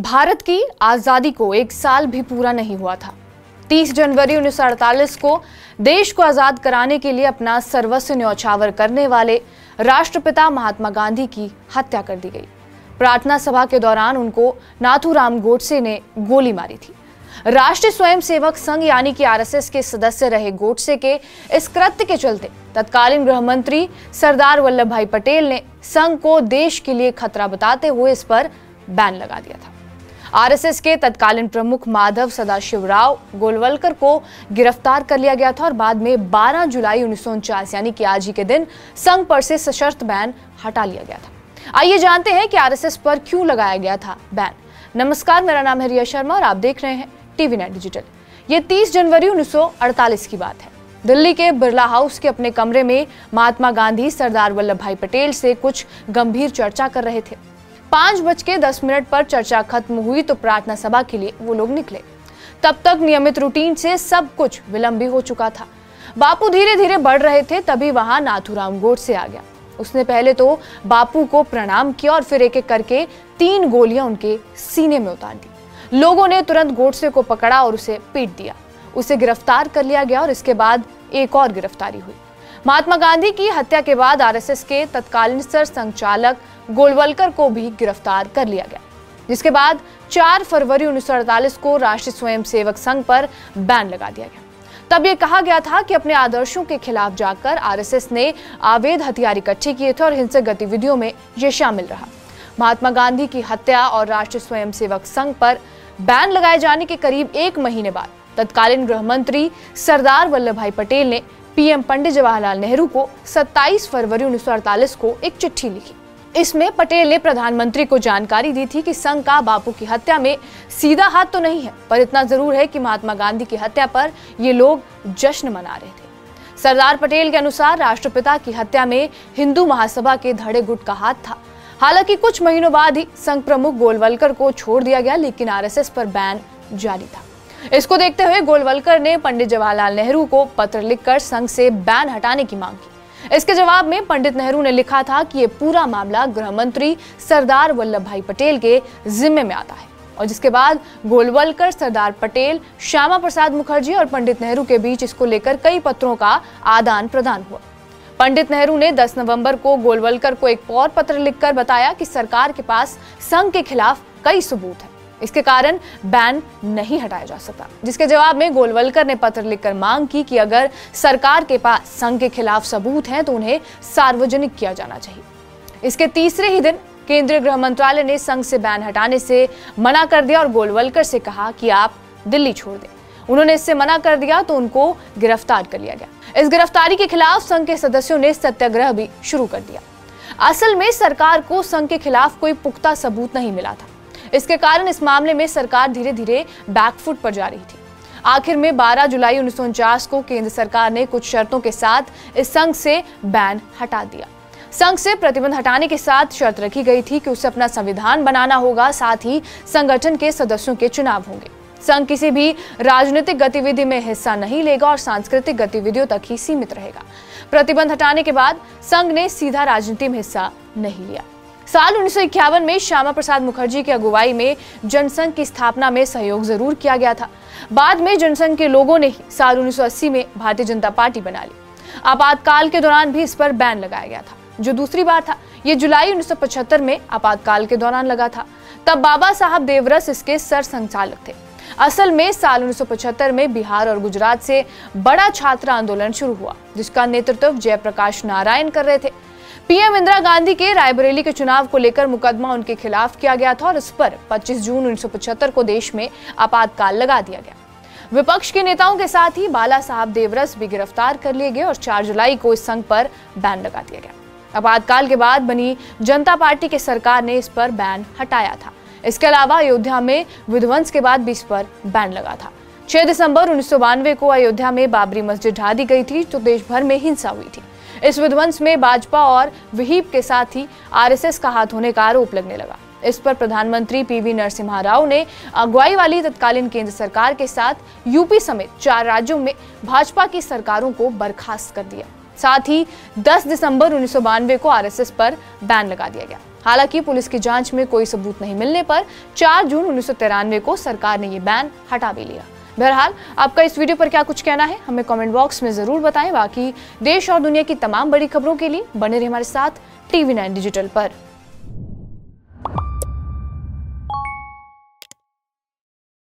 भारत की आजादी को एक साल भी पूरा नहीं हुआ था। 30 जनवरी 1948 को देश को आजाद कराने के लिए अपना सर्वस्व न्यौछावर करने वाले राष्ट्रपिता महात्मा गांधी की हत्या कर दी गई। प्रार्थना सभा के दौरान उनको नाथूराम गोडसे ने गोली मारी थी। राष्ट्रीय स्वयंसेवक संघ यानी कि आरएसएस के सदस्य रहे गोडसे के इस कृत्य के चलते तत्कालीन गृह मंत्री सरदार वल्लभ भाई पटेल ने संघ को देश के लिए खतरा बताते हुए इस पर बैन लगा दिया था। आरएसएस के तत्कालीन प्रमुख माधव सदाशिवराव गोलवलकर को गिरफ्तार कर लिया गया था और बाद में 12 जुलाई 1949 यानी कि आज ही के दिन संघ पर से सशर्त बैन हटा लिया गया था। आइए जानते हैं कि आरएसएस पर क्यों लगाया गया था बैन। नमस्कार, मेरा नाम है रिया शर्मा और आप देख रहे हैं टीवी नेट डिजिटल। ये 30 जनवरी 1948 की बात है। दिल्ली के बिरला हाउस के अपने कमरे में महात्मा गांधी सरदार वल्लभ भाई पटेल से कुछ गंभीर चर्चा कर रहे थे। 5:10 पर चर्चा खत्म हुई तो प्रार्थना सभा के लिए वो लोग निकले। तब तक नियमित रूटीन से सब कुछ विलंब भी हो चुका था। बापू धीरे धीरे बढ़ रहे थे, तभी वहां नाथूराम गोडसे आ गया। उसने पहले तो बापू को प्रणाम किया और फिर एक एक करके 3 गोलियां उनके सीने में उतार दी। लोगों ने तुरंत गोडसे को पकड़ा और उसे पीट दिया। उसे गिरफ्तार कर लिया गया और इसके बाद एक और गिरफ्तारी हुई। महात्मा गांधी की हत्या के बाद आरएसएस के तत्कालीन सर संचालक गोलवलकर को भी गिरफ्तार कर लिया गया, जिसके बाद 4 फरवरी 1948 को राष्ट्रीय स्वयंसेवक संघ पर बैन लगा दिया गया। तब ये कहा गया था कि अपने आदर्शों के खिलाफ जाकर आरएसएस ने अवैध हथियार इकट्ठे किए थे और हिंसक गतिविधियों में ये शामिल रहा। महात्मा गांधी की हत्या और राष्ट्रीय स्वयंसेवक संघ पर बैन लगाए जाने के करीब 1 महीने बाद तत्कालीन गृह मंत्री सरदार वल्लभ भाई पटेल ने पीएम पंडित जवाहरलाल नेहरू को 27 फरवरी 1948 को एक चिट्ठी लिखी। इसमें पटेल ने प्रधानमंत्री को जानकारी दी थी कि संघ का बापू की हत्या में सीधा हाथ तो नहीं है, पर इतना जरूर है कि महात्मा गांधी की हत्या पर ये लोग जश्न मना रहे थे। सरदार पटेल के अनुसार राष्ट्रपिता की हत्या में हिंदू महासभा के धड़े गुट का हाथ था। हालांकि कुछ महीनों बाद ही संघ प्रमुख गोलवलकर को छोड़ दिया गया, लेकिन आरएसएस पर बैन जारी था। इसको देखते हुए गोलवलकर ने पंडित जवाहरलाल नेहरू को पत्र लिखकर संघ से बैन हटाने की मांग की। इसके जवाब में पंडित नेहरू ने लिखा था कि ये पूरा मामला गृह मंत्री सरदार वल्लभ भाई पटेल के जिम्मे में आता है, और जिसके बाद गोलवलकर, सरदार पटेल, श्यामा प्रसाद मुखर्जी और पंडित नेहरू के बीच इसको लेकर कई पत्रों का आदान प्रदान हुआ। पंडित नेहरू ने 10 नवंबर को गोलवलकर को एक और पत्र लिखकर बताया कि सरकार के पास संघ के खिलाफ कई सबूत हैं, इसके कारण बैन नहीं हटाया जा सकता। जिसके जवाब में गोलवलकर ने पत्र लिखकर मांग की कि अगर सरकार के पास संघ के खिलाफ सबूत हैं तो उन्हें सार्वजनिक किया जाना चाहिए। इसके तीसरे ही दिन केंद्रीय गृह मंत्रालय ने संघ से बैन हटाने से मना कर दिया और गोलवलकर से कहा कि आप दिल्ली छोड़ दें। उन्होंने इससे मना कर दिया तो उनको गिरफ्तार कर लिया गया। इस गिरफ्तारी के खिलाफ संघ के सदस्यों ने सत्याग्रह भी शुरू कर दिया। असल में सरकार को संघ के खिलाफ कोई पुख्ता सबूत नहीं मिला था। इसके कारण इस मामले में सरकार धीरे धीरे बैकफुट पर जा रही थी। आखिर में 12 जुलाई 1949 को केंद्र सरकार ने कुछ शर्तों के साथ इस संघ से बैन हटा दिया। संघ से प्रतिबंध हटाने के साथ शर्त रखी गई थी कि उसे अपना संविधान बनाना होगा, साथ ही संगठन के सदस्यों के चुनाव होंगे। संघ किसी भी राजनीतिक गतिविधि में हिस्सा नहीं लेगा और सांस्कृतिक गतिविधियों तक ही सीमित रहेगा। प्रतिबंध हटाने के बाद संघ ने सीधा राजनीति में हिस्सा नहीं लिया। साल 1951 में श्यामा प्रसाद मुखर्जी की अगुवाई में जनसंघ की स्थापना में सहयोग जरूर किया गया था। बाद में जनसंघ के लोगों ने ही साल 1980 में भारतीय जनता पार्टी बना ली। आपातकाल के दौरान भी इस पर बैन लगाया गया था, जो दूसरी बार था। ये जुलाई 1975 में आपातकाल के दौरान लगा था। तब बाबा साहब देवरस इसके सर संचालक थे। असल में साल 1975 में बिहार और गुजरात से बड़ा छात्र आंदोलन शुरू हुआ, जिसका नेतृत्व जयप्रकाश नारायण कर रहे थे। पीएम इंदिरा गांधी के रायबरेली के चुनाव को लेकर मुकदमा उनके खिलाफ किया गया था और इस पर 25 जून 1975 को देश में आपातकाल लगा दिया गया। विपक्ष के नेताओं के साथ ही बाला साहब देवरस भी गिरफ्तार कर लिए गए और 4 जुलाई को इस संघ पर बैन लगा दिया गया। आपातकाल के बाद बनी जनता पार्टी की सरकार ने इस पर बैन हटाया था। इसके अलावा अयोध्या में विध्वंस के बाद भी इस पर बैन लगा था। 6 दिसंबर 1992 को अयोध्या में बाबरी मस्जिद ढा दी गई थी, तो देश भर में हिंसा हुई थी। इस विध्वंस में भाजपा और विहिप के साथ ही आरएसएस का हाथ होने का आरोप लगने लगा। इस पर प्रधानमंत्री पीवी नरसिम्हा राव ने अगुवाई वाली तत्कालीन केंद्र सरकार के साथ यूपी समेत 4 राज्यों में भाजपा की सरकारों को बर्खास्त कर दिया। साथ ही 10 दिसंबर 1992 को आरएसएस पर बैन लगा दिया गया। हालांकि पुलिस की जांच में कोई सबूत नहीं मिलने पर 4 जून 1993 को सरकार ने ये बैन हटा भी लिया। बहरहाल, आपका इस वीडियो पर क्या कुछ कहना है हमें कमेंट बॉक्स में जरूर बताएं। बाकी देश और दुनिया की तमाम बड़ी खबरों के लिए बने रहिए हमारे साथ TV9 डिजिटल पर।